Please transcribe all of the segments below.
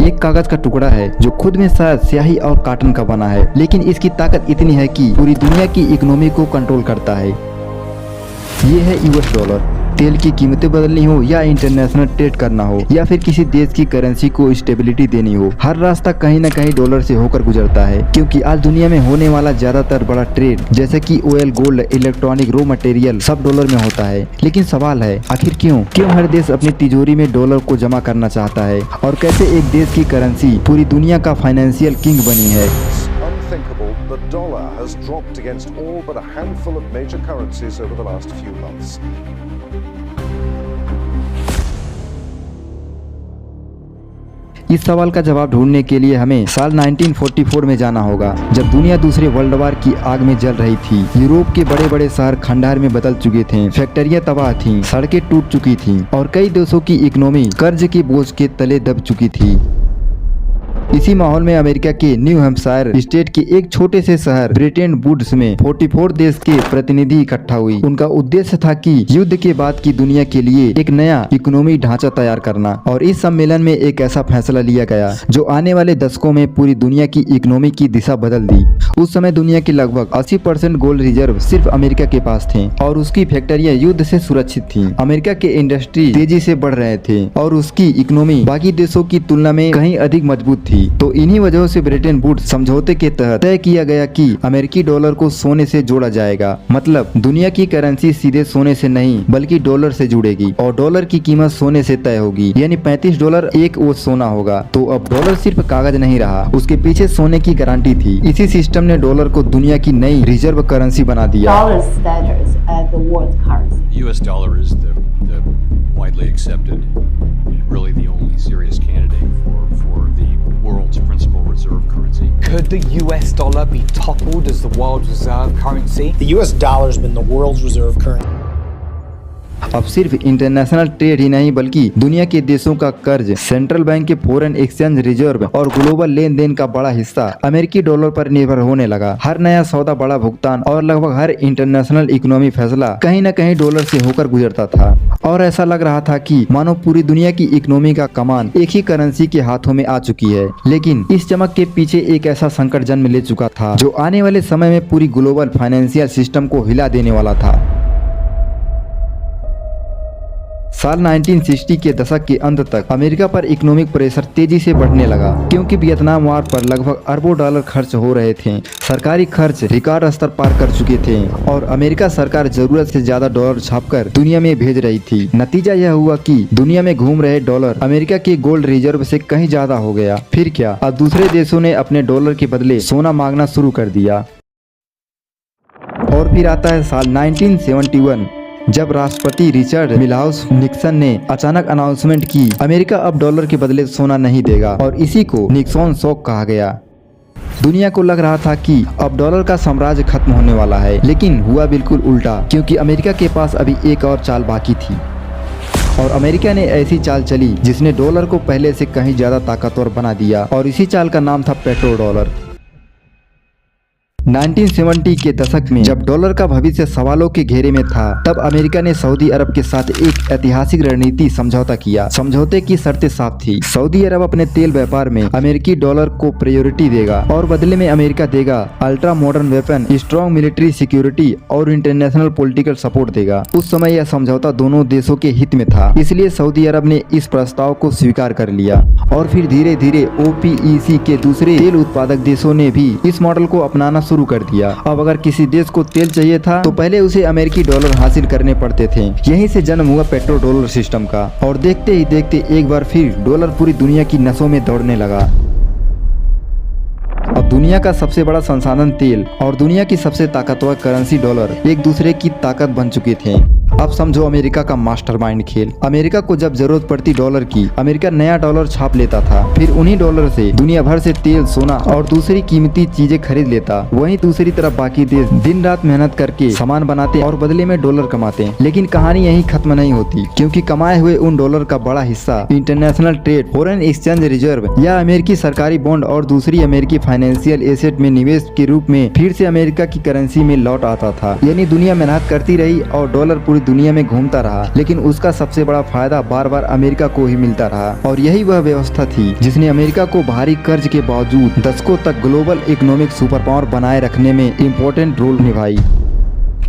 एक कागज का टुकड़ा है जो खुद में शायद स्याही और कॉटन का बना है, लेकिन इसकी ताकत इतनी है कि पूरी दुनिया की इकोनॉमी को कंट्रोल करता है। ये है यूएस डॉलर। तेल की कीमतें बदलनी हो या इंटरनेशनल ट्रेड करना हो या फिर किसी देश की करेंसी को स्टेबिलिटी देनी हो, हर रास्ता कहीं न कहीं डॉलर से होकर गुजरता है। क्योंकि आज दुनिया में होने वाला ज्यादातर बड़ा ट्रेड जैसे कि oil, gold, electronic, raw material सब डॉलर में होता है। लेकिन सवाल है, आखिर क्यों हर देश अपनी तिजोरी में डॉलर को जमा करना चाहता है और कैसे एक देश की करेंसी पूरी दुनिया का फाइनेंशियल किंग बनी है। The dollar has dropped against all but a handful of major currencies over the last few months. इस सवाल का जवाब ढूंढने के लिए हमें साल 1944 में जाना होगा, जब दुनिया दूसरे वर्ल्ड वार की आग में जल रही थी। यूरोप के बड़े बड़े शहर खंडहर में बदल चुके थे, फैक्ट्रियां तबाह थीं, सड़कें टूट चुकी थीं और कई देशों की इकोनॉमी कर्ज के बोझ के तले दब चुकी थी। इसी माहौल में अमेरिका के न्यू हैम्पशायर स्टेट के एक छोटे से शहर ब्रेटन वुड्स में 44 देश के प्रतिनिधि इकट्ठा हुई। उनका उद्देश्य था कि युद्ध के बाद की दुनिया के लिए एक नया इकोनॉमी ढांचा तैयार करना। और इस सम्मेलन में एक ऐसा फैसला लिया गया जो आने वाले दशकों में पूरी दुनिया की इकोनॉमी की दिशा बदल दी। उस समय दुनिया की लगभग 80% गोल्ड रिजर्व सिर्फ अमेरिका के पास थे और उसकी फैक्ट्रियां युद्ध से सुरक्षित थी। अमेरिका के इंडस्ट्री तेजी से बढ़ रहे थे और उसकी इकोनॉमी बाकी देशों की तुलना में कहीं अधिक मजबूत थी। तो इन्हीं वजहों से ब्रेटन वुड्स समझौते के तहत तय किया गया कि अमेरिकी डॉलर को सोने से जोड़ा जाएगा। मतलब दुनिया की करेंसी सीधे सोने से नहीं बल्कि डॉलर से जुड़ेगी और डॉलर की कीमत सोने से तय होगी, यानी $35 एक ओज सोना होगा। तो अब डॉलर सिर्फ कागज नहीं रहा, उसके पीछे सोने की गारंटी थी। इसी सिस्टम ने डॉलर को दुनिया की नई रिजर्व करेंसी बना दिया। US dollar is the widely accepted, really the only serious candidate for the world's principal reserve currency. Could the US dollar be toppled as the world reserve currency? The US dollar has been the world's reserve currency. अब सिर्फ international trade ही नहीं बल्कि दुनिया के देशों का कर्ज, central bank के फॉरेन एक्सचेंज रिजर्व और ग्लोबल लेन देन का बड़ा हिस्सा अमेरिकी डॉलर पर निर्भर होने लगा। हर नया सौदा, बड़ा भुगतान और लगभग हर इंटरनेशनल इकोनॉमी फैसला कहीं न कहीं डॉलर से होकर गुजरता था। और ऐसा लग रहा था कि मानो पूरी दुनिया की इकोनॉमी का कमान एक ही करेंसी के हाथों में आ चुकी है। लेकिन इस चमक के पीछे एक ऐसा संकट जन्म ले चुका था जो आने वाले समय में पूरी ग्लोबल फाइनेंशियल सिस्टम को हिला देने वाला था। साल 1960 के दशक के अंत तक अमेरिका पर इकोनॉमिक प्रेशर तेजी से बढ़ने लगा, क्योंकि वियतनाम वार पर लगभग अरबों डॉलर खर्च हो रहे थे। सरकारी खर्च रिकॉर्ड स्तर पार कर चुके थे और अमेरिका सरकार जरूरत से ज्यादा डॉलर छापकर दुनिया में भेज रही थी। नतीजा यह हुआ कि दुनिया में घूम रहे डॉलर अमेरिका के गोल्ड रिजर्व से कहीं ज्यादा हो गया। फिर क्या, अब दूसरे देशों ने अपने डॉलर के बदले सोना मांगना शुरू कर दिया। और फिर आता है साल 1971, जब राष्ट्रपति रिचर्ड मिलहाउस निक्सन ने अचानक अनाउंसमेंट की अमेरिका अब डॉलर के बदले सोना नहीं देगा, और इसी को निक्सन शॉक कहा गया। दुनिया को लग रहा था कि अब डॉलर का साम्राज्य खत्म होने वाला है, लेकिन हुआ बिल्कुल उल्टा, क्योंकि अमेरिका के पास अभी एक और चाल बाकी थी। और अमेरिका ने ऐसी चाल चली जिसने डॉलर को पहले से कहीं ज्यादा ताकतवर बना दिया, और इसी चाल का नाम था पेट्रो डॉलर। 1970 के दशक में जब डॉलर का भविष्य सवालों के घेरे में था, तब अमेरिका ने सऊदी अरब के साथ एक ऐतिहासिक रणनीति समझौता किया। समझौते की शर्तें साफ थी। सऊदी अरब अपने तेल व्यापार में अमेरिकी डॉलर को प्रायोरिटी देगा और बदले में अमेरिका देगा ultra modern weapon, strong military security और इंटरनेशनल पॉलिटिकल सपोर्ट देगा। उस समय यह समझौता दोनों देशों के हित में था, इसलिए सऊदी अरब ने इस प्रस्ताव को स्वीकार कर लिया। और फिर धीरे धीरे OPEC के दूसरे तेल उत्पादक देशों ने भी इस मॉडल को अपनाना शुरू कर दिया। अब अगर किसी देश को तेल चाहिए था तो पहले उसे अमेरिकी डॉलर हासिल करने पड़ते थे। यहीं से जन्म हुआ पेट्रो डॉलर सिस्टम का, और देखते ही देखते एक बार फिर डॉलर पूरी दुनिया की नसों में दौड़ने लगा। अब दुनिया का सबसे बड़ा संसाधन तेल और दुनिया की सबसे ताकतवर करेंसी डॉलर एक दूसरे की ताकत बन चुके थे। अब समझो अमेरिका का मास्टरमाइंड खेल। अमेरिका को जब जरूरत पड़ती डॉलर की, अमेरिका नया डॉलर छाप लेता था। फिर उन्हीं डॉलर से दुनिया भर से तेल, सोना और दूसरी कीमती चीजें खरीद लेता। वहीं दूसरी तरफ बाकी देश दिन रात मेहनत करके सामान बनाते और बदले में डॉलर कमाते। लेकिन कहानी यहीं खत्म नहीं होती, क्योंकि कमाए हुए उन डॉलर का बड़ा हिस्सा international trade, foreign exchange reserve या अमेरिकी सरकारी बॉन्ड और दूसरी अमेरिकी फाइनेंशियल एसेट में निवेश के रूप में फिर से अमेरिका की करेंसी में लौट आता था। यानी दुनिया मेहनत करती रही और डॉलर पूरी पूरी दुनिया में घूमता रहा, लेकिन उसका सबसे बड़ा फायदा बार बार अमेरिका को ही मिलता रहा। और यही वह व्यवस्था थी जिसने अमेरिका को भारी कर्ज के बावजूद दशकों तक ग्लोबल इकोनॉमिक सुपर पावर बनाए रखने में इम्पोर्टेंट रोल निभाई।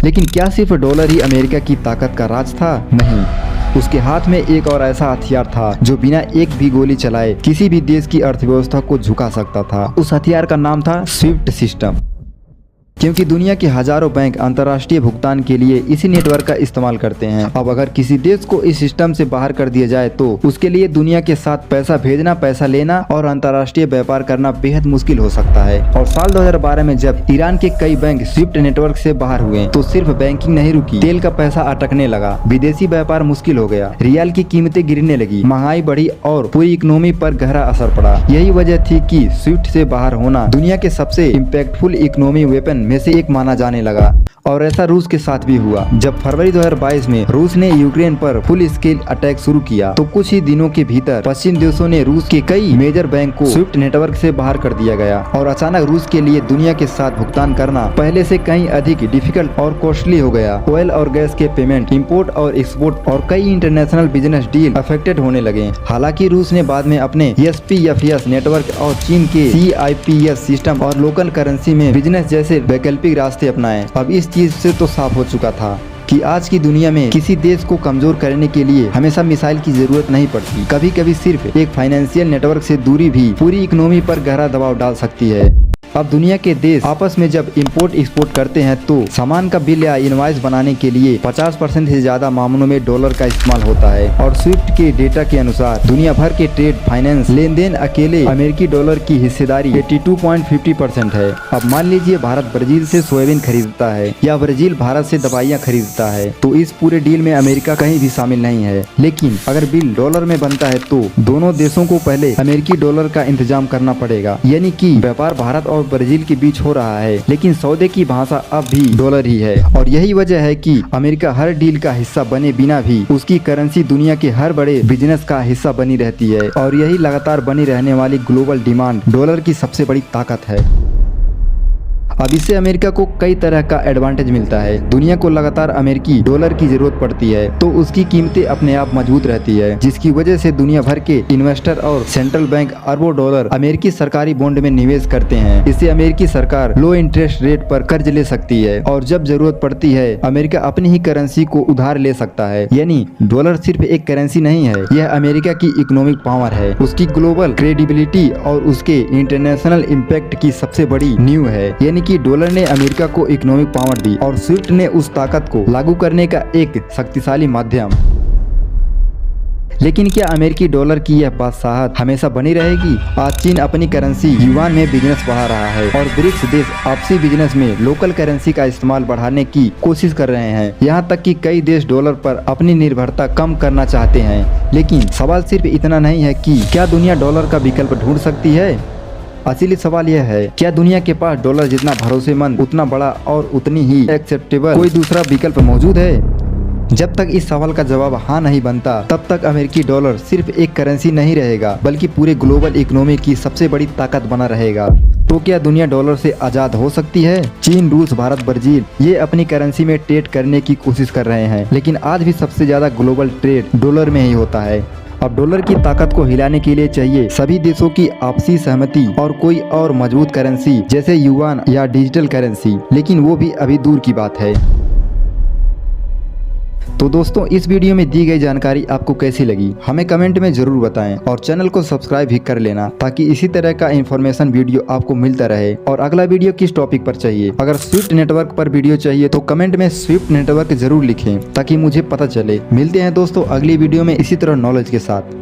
लेकिन क्या सिर्फ डॉलर ही अमेरिका की ताकत का राज था? नहीं, उसके हाथ में एक और ऐसा हथियार था जो बिना एक भी गोली चलाए किसी भी देश की अर्थव्यवस्था को झुका सकता था। उस हथियार का नाम था स्विफ्ट सिस्टम। क्योंकि दुनिया के हजारों बैंक अंतर्राष्ट्रीय भुगतान के लिए इसी नेटवर्क का इस्तेमाल करते हैं। अब अगर किसी देश को इस सिस्टम से बाहर कर दिया जाए तो उसके लिए दुनिया के साथ पैसा भेजना, पैसा लेना और अंतर्राष्ट्रीय व्यापार करना बेहद मुश्किल हो सकता है। और साल 2012 में जब ईरान के कई बैंक स्विफ्ट नेटवर्क से बाहर हुए तो सिर्फ बैंकिंग नहीं रुकी, तेल का पैसा अटकने लगा, विदेशी व्यापार मुश्किल हो गया, रियाल की कीमतें गिरने लगी, महंगाई बढ़ी और पूरी इकोनॉमी पर गहरा असर पड़ा। यही वजह थी कि स्विफ्ट से बाहर होना दुनिया के सबसे इम्पैक्टफुल इकोनॉमी वेपन में से एक माना जाने लगा। और ऐसा रूस के साथ भी हुआ। जब फरवरी 2022 में रूस ने यूक्रेन पर फुल स्केल अटैक शुरू किया तो कुछ ही दिनों के भीतर पश्चिम देशों ने रूस के कई मेजर बैंक को स्विफ्ट नेटवर्क से बाहर कर दिया गया और अचानक रूस के लिए दुनिया के साथ भुगतान करना पहले से कहीं अधिक डिफिकल्ट और कॉस्टली हो गया। ऑयल और गैस के पेमेंट, इंपोर्ट और एक्सपोर्ट और कई इंटरनेशनल बिजनेस डील अफेक्टेड होने लगे। हालांकि रूस ने बाद में अपने SPFS नेटवर्क और चीन के CIPS सिस्टम और लोकल करेंसी में बिजनेस जैसे वैकल्पिक रास्ते अपनाए। अब इस चीज से तो साफ हो चुका था कि आज की दुनिया में किसी देश को कमजोर करने के लिए हमेशा मिसाइल की जरूरत नहीं पड़ती। कभी कभी सिर्फ एक फाइनेंशियल नेटवर्क से दूरी भी पूरी इकोनॉमी पर गहरा दबाव डाल सकती है। अब दुनिया के देश आपस में जब इंपोर्ट एक्सपोर्ट करते हैं तो सामान का बिल या इनवॉइस बनाने के लिए 50% से ज्यादा मामलों में डॉलर का इस्तेमाल होता है। और स्विफ्ट के डेटा के अनुसार दुनिया भर के ट्रेड फाइनेंस लेन देन अकेले अमेरिकी डॉलर की हिस्सेदारी 82.50% है। अब मान लीजिए भारत ब्राजील से सोयाबीन खरीदता है या ब्राजील भारत से दवाइयाँ खरीदता है तो इस पूरे डील में अमेरिका कहीं भी शामिल नहीं है। लेकिन अगर बिल डॉलर में बनता है तो दोनों देशों को पहले अमेरिकी डॉलर का इंतजाम करना पड़ेगा। यानी कि व्यापार भारत और ब्राजील के बीच हो रहा है, लेकिन सौदे की भाषा अब भी डॉलर ही है। और यही वजह है कि अमेरिका हर डील का हिस्सा बने बिना भी उसकी करेंसी दुनिया के हर बड़े बिजनेस का हिस्सा बनी रहती है। और यही लगातार बनी रहने वाली ग्लोबल डिमांड डॉलर की सबसे बड़ी ताकत है। अब इससे अमेरिका को कई तरह का एडवांटेज मिलता है। दुनिया को लगातार अमेरिकी डॉलर की जरूरत पड़ती है तो उसकी कीमतें अपने आप मजबूत रहती है, जिसकी वजह से दुनिया भर के इन्वेस्टर और सेंट्रल बैंक अरबों डॉलर अमेरिकी सरकारी बॉन्ड में निवेश करते हैं। इससे अमेरिकी सरकार लो इंटरेस्ट रेट पर कर्ज ले सकती है और जब जरूरत पड़ती है अमेरिका अपनी ही करेंसी को उधार ले सकता है। यानी डॉलर सिर्फ एक करेंसी नहीं है, यह अमेरिका की इकोनॉमिक पावर है, उसकी ग्लोबल क्रेडिबिलिटी और उसके इंटरनेशनल इम्पैक्ट की सबसे बड़ी नींव है। यानी कि डॉलर ने अमेरिका को इकोनॉमिक पावर दी और स्विफ्ट ने उस ताकत को लागू करने का एक शक्तिशाली माध्यम। लेकिन क्या अमेरिकी डॉलर की यह बादशाहत हमेशा बनी रहेगी? आज चीन अपनी करेंसी युआन में बिजनेस बढ़ा रहा है और ब्रिक्स देश आपसी बिजनेस में लोकल करेंसी का इस्तेमाल बढ़ाने की कोशिश कर रहे हैं। यहाँ तक कि कई देश डॉलर पर अपनी निर्भरता कम करना चाहते हैं। लेकिन सवाल सिर्फ इतना नहीं है कि क्या दुनिया डॉलर का विकल्प ढूंढ सकती है। असली सवाल यह है, क्या दुनिया के पास डॉलर जितना भरोसेमंद, उतना बड़ा और उतनी ही एक्सेप्टेबल कोई दूसरा विकल्प मौजूद है? जब तक इस सवाल का जवाब हाँ नहीं बनता तब तक अमेरिकी डॉलर सिर्फ एक करेंसी नहीं रहेगा, बल्कि पूरे ग्लोबल इकोनॉमी की सबसे बड़ी ताकत बना रहेगा। तो क्या दुनिया डॉलर से आजाद हो सकती है? चीन, रूस, भारत, ब्राजील ये अपनी करेंसी में ट्रेड करने की कोशिश कर रहे हैं, लेकिन आज भी सबसे ज्यादा ग्लोबल ट्रेड डॉलर में ही होता है। अब डॉलर की ताकत को हिलाने के लिए चाहिए सभी देशों की आपसी सहमति और कोई और मजबूत करेंसी जैसे युआन या डिजिटल करेंसी, लेकिन वो भी अभी दूर की बात है। तो दोस्तों, इस वीडियो में दी गई जानकारी आपको कैसी लगी हमें कमेंट में जरूर बताएं और चैनल को सब्सक्राइब भी कर लेना ताकि इसी तरह का इंफॉर्मेशन वीडियो आपको मिलता रहे। और अगला वीडियो किस टॉपिक पर चाहिए, अगर स्विफ्ट नेटवर्क पर वीडियो चाहिए तो कमेंट में स्विफ्ट नेटवर्क जरूर लिखें ताकि मुझे पता चले। मिलते हैं दोस्तों अगली वीडियो में इसी तरह नॉलेज के साथ।